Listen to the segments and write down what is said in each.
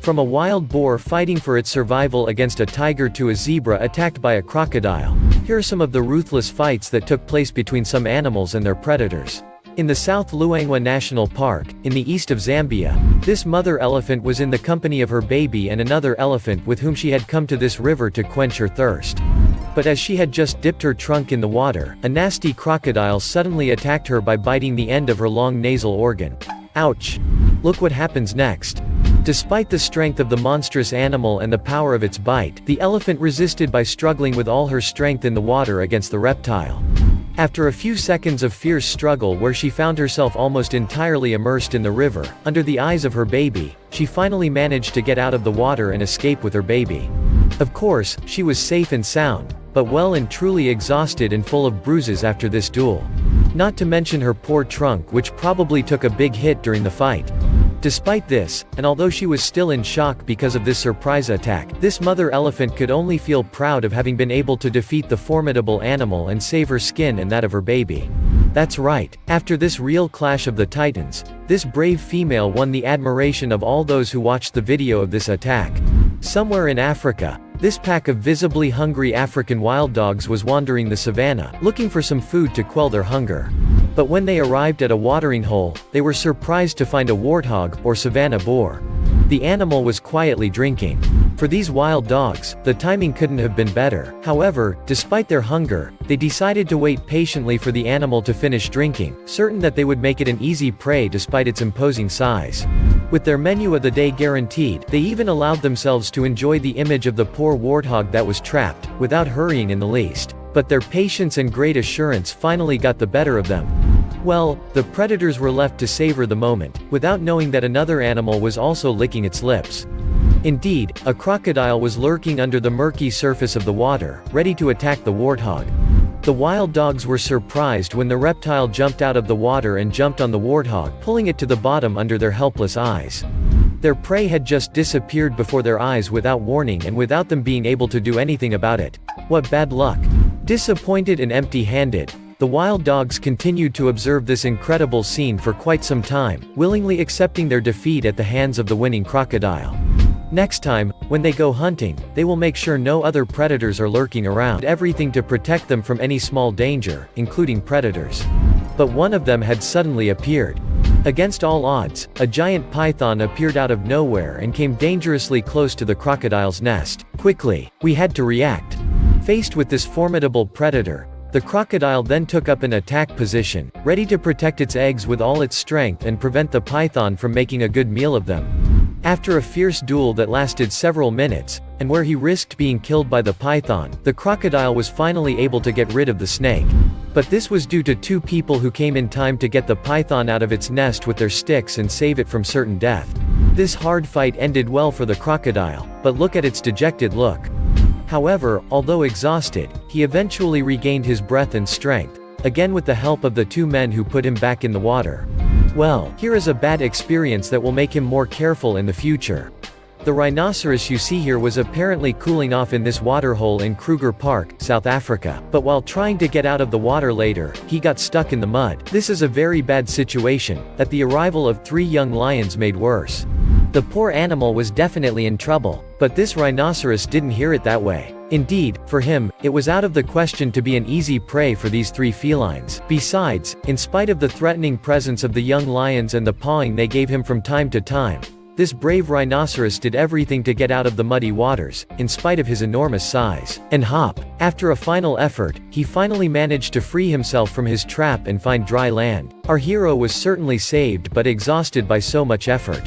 From a wild boar fighting for its survival against a tiger to a zebra attacked by a crocodile, here are some of the ruthless fights that took place between some animals and their predators. In the South Luangwa National Park, in the east of Zambia, this mother elephant was in the company of her baby and another elephant with whom she had come to this river to quench her thirst. But as she had just dipped her trunk in the water, a nasty crocodile suddenly attacked her by biting the end of her long nasal organ. Ouch! Look what happens next. Despite the strength of the monstrous animal and the power of its bite, the elephant resisted by struggling with all her strength in the water against the reptile. After a few seconds of fierce struggle where she found herself almost entirely immersed in the river, under the eyes of her baby, she finally managed to get out of the water and escape with her baby. Of course, she was safe and sound, but well and truly exhausted and full of bruises after this duel. Not to mention her poor trunk, which probably took a big hit during the fight. Despite this, and although she was still in shock because of this surprise attack, this mother elephant could only feel proud of having been able to defeat the formidable animal and save her skin and that of her baby. That's right, after this real clash of the titans, this brave female won the admiration of all those who watched the video of this attack. Somewhere in Africa, this pack of visibly hungry African wild dogs was wandering the savannah, looking for some food to quell their hunger. But when they arrived at a watering hole, they were surprised to find a warthog, or savanna boar. The animal was quietly drinking. For these wild dogs, the timing couldn't have been better. However, despite their hunger, they decided to wait patiently for the animal to finish drinking, certain that they would make it an easy prey despite its imposing size. With their menu of the day guaranteed, they even allowed themselves to enjoy the image of the poor warthog that was trapped, without hurrying in the least. But their patience and great assurance finally got the better of them. Well, the predators were left to savor the moment, without knowing that another animal was also licking its lips. Indeed, a crocodile was lurking under the murky surface of the water, ready to attack the warthog. The wild dogs were surprised when the reptile jumped out of the water and jumped on the warthog, pulling it to the bottom under their helpless eyes. Their prey had just disappeared before their eyes without warning and without them being able to do anything about it. What bad luck! Disappointed and empty-handed, the wild dogs continued to observe this incredible scene for quite some time, willingly accepting their defeat at the hands of the winning crocodile. Next time, when they go hunting, they will make sure no other predators are lurking around, everything to protect them from any small danger, including predators. But one of them had suddenly appeared. Against all odds, a giant python appeared out of nowhere and came dangerously close to the crocodile's nest. Quickly, we had to react. Faced with this formidable predator, the crocodile then took up an attack position, ready to protect its eggs with all its strength and prevent the python from making a good meal of them. After a fierce duel that lasted several minutes, and where he risked being killed by the python, the crocodile was finally able to get rid of the snake. But this was due to two people who came in time to get the python out of its nest with their sticks and save it from certain death. This hard fight ended well for the crocodile, but look at its dejected look. However, although exhausted, he eventually regained his breath and strength, again with the help of the two men who put him back in the water. Well, here is a bad experience that will make him more careful in the future. The rhinoceros you see here was apparently cooling off in this waterhole in Kruger Park, South Africa, but while trying to get out of the water later, he got stuck in the mud. This is a very bad situation, that the arrival of 3 young lions made worse. The poor animal was definitely in trouble, but this rhinoceros didn't hear it that way. Indeed, for him, it was out of the question to be an easy prey for these 3 felines. Besides, in spite of the threatening presence of the young lions and the pawing they gave him from time to time, this brave rhinoceros did everything to get out of the muddy waters, in spite of his enormous size and hop. After a final effort, he finally managed to free himself from his trap and find dry land. Our hero was certainly saved but exhausted by so much effort.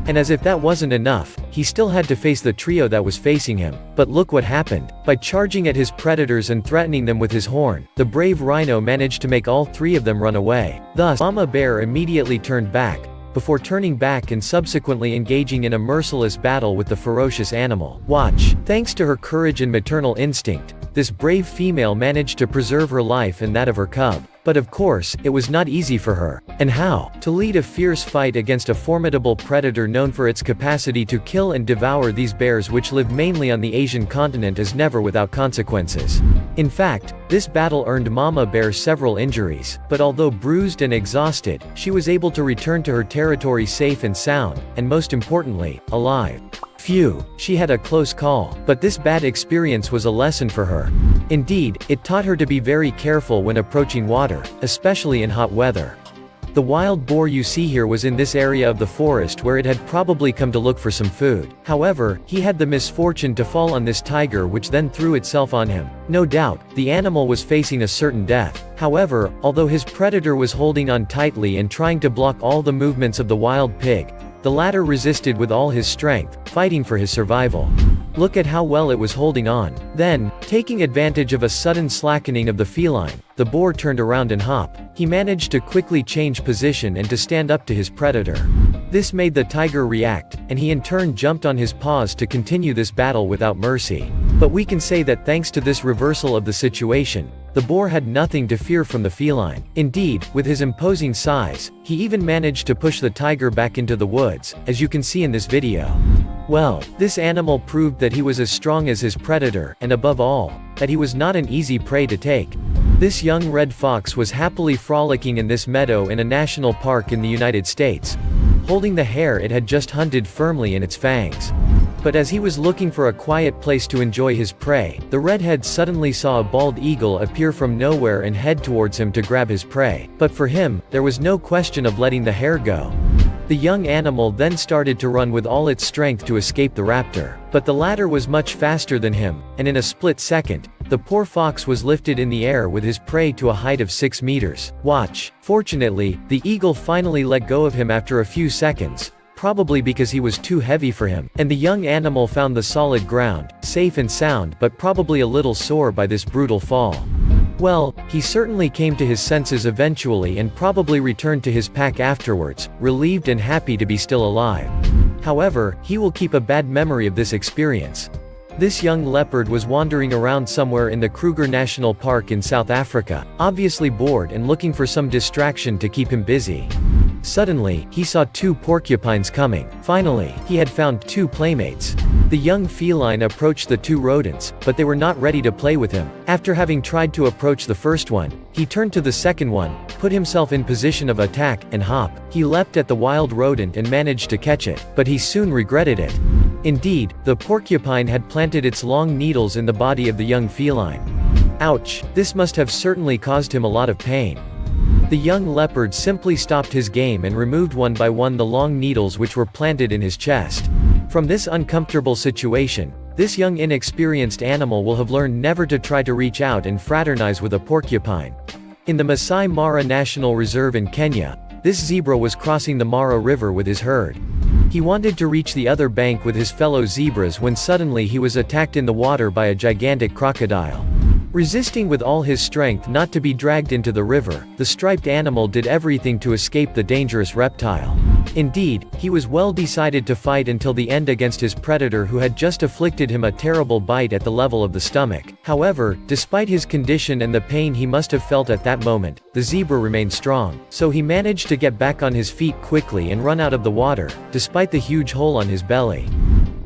And as if that wasn't enough, he still had to face the trio that was facing him. But look what happened. By charging at his predators and threatening them with his horn, the brave rhino managed to make all 3 of them run away. Thus, Mama Bear immediately turned back, before turning back and subsequently engaging in a merciless battle with the ferocious animal. Watch. Thanks to her courage and maternal instinct, this brave female managed to preserve her life and that of her cub. But of course, it was not easy for her. And how? To lead a fierce fight against a formidable predator known for its capacity to kill and devour these bears which live mainly on the Asian continent is never without consequences. In fact, this battle earned Mama Bear several injuries, but although bruised and exhausted, she was able to return to her territory safe and sound, and most importantly, alive. Phew, she had a close call, but this bad experience was a lesson for her. Indeed, it taught her to be very careful when approaching water, especially in hot weather. The wild boar you see here was in this area of the forest where it had probably come to look for some food. However, he had the misfortune to fall on this tiger, which then threw itself on him. No doubt, the animal was facing a certain death. However, although his predator was holding on tightly and trying to block all the movements of the wild pig, the latter resisted with all his strength, fighting for his survival. Look at how well it was holding on. Then, taking advantage of a sudden slackening of the feline, the boar turned around and hopped. He managed to quickly change position and to stand up to his predator. This made the tiger react, and he in turn jumped on his paws to continue this battle without mercy. But we can say that thanks to this reversal of the situation, the boar had nothing to fear from the feline. Indeed, with his imposing size, he even managed to push the tiger back into the woods, as you can see in this video. Well, this animal proved that he was as strong as his predator, and above all, that he was not an easy prey to take. This young red fox was happily frolicking in this meadow in a national park in the United States, holding the hare it had just hunted firmly in its fangs. But as he was looking for a quiet place to enjoy his prey, the redhead suddenly saw a bald eagle appear from nowhere and head towards him to grab his prey. But for him, there was no question of letting the hare go. The young animal then started to run with all its strength to escape the raptor. But the latter was much faster than him, and in a split second, the poor fox was lifted in the air with his prey to a height of 6 meters. Watch. Fortunately, the eagle finally let go of him after a few seconds, probably because he was too heavy for him, and the young animal found the solid ground, safe and sound, but probably a little sore by this brutal fall. Well, he certainly came to his senses eventually and probably returned to his pack afterwards, relieved and happy to be still alive. However, he will keep a bad memory of this experience. This young leopard was wandering around somewhere in the Kruger National Park in South Africa, obviously bored and looking for some distraction to keep him busy. Suddenly, he saw 2 porcupines coming. Finally, he had found 2 playmates. The young feline approached the 2 rodents, but they were not ready to play with him. After having tried to approach the first one, he turned to the second one, put himself in position of attack, and hop. He leapt at the wild rodent and managed to catch it, but he soon regretted it. Indeed, the porcupine had planted its long needles in the body of the young feline. Ouch, this must have certainly caused him a lot of pain. The young leopard simply stopped his game and removed one by one the long needles which were planted in his chest. From this uncomfortable situation, this young inexperienced animal will have learned never to try to reach out and fraternize with a porcupine. In the Masai Mara National Reserve in Kenya, this zebra was crossing the Mara River with his herd. He wanted to reach the other bank with his fellow zebras when suddenly he was attacked in the water by a gigantic crocodile. Resisting with all his strength not to be dragged into the river, the striped animal did everything to escape the dangerous reptile. Indeed, he was well decided to fight until the end against his predator who had just afflicted him a terrible bite at the level of the stomach. However, despite his condition and the pain he must have felt at that moment, the zebra remained strong. So he managed to get back on his feet quickly and run out of the water, despite the huge hole on his belly.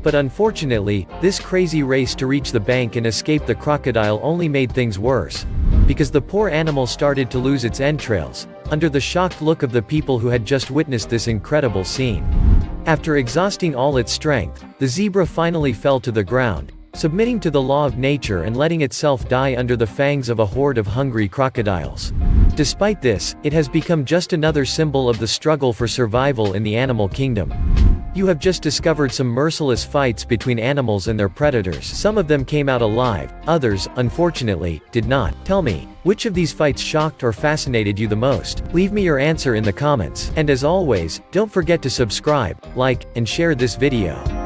But unfortunately, this crazy race to reach the bank and escape the crocodile only made things worse. Because the poor animal started to lose its entrails, under the shocked look of the people who had just witnessed this incredible scene. After exhausting all its strength, the zebra finally fell to the ground, submitting to the law of nature and letting itself die under the fangs of a horde of hungry crocodiles. Despite this, it has become just another symbol of the struggle for survival in the animal kingdom. You have just discovered some merciless fights between animals and their predators. Some of them came out alive, others, unfortunately, did not. Tell me, which of these fights shocked or fascinated you the most? Leave me your answer in the comments. And as always, don't forget to subscribe, like, and share this video.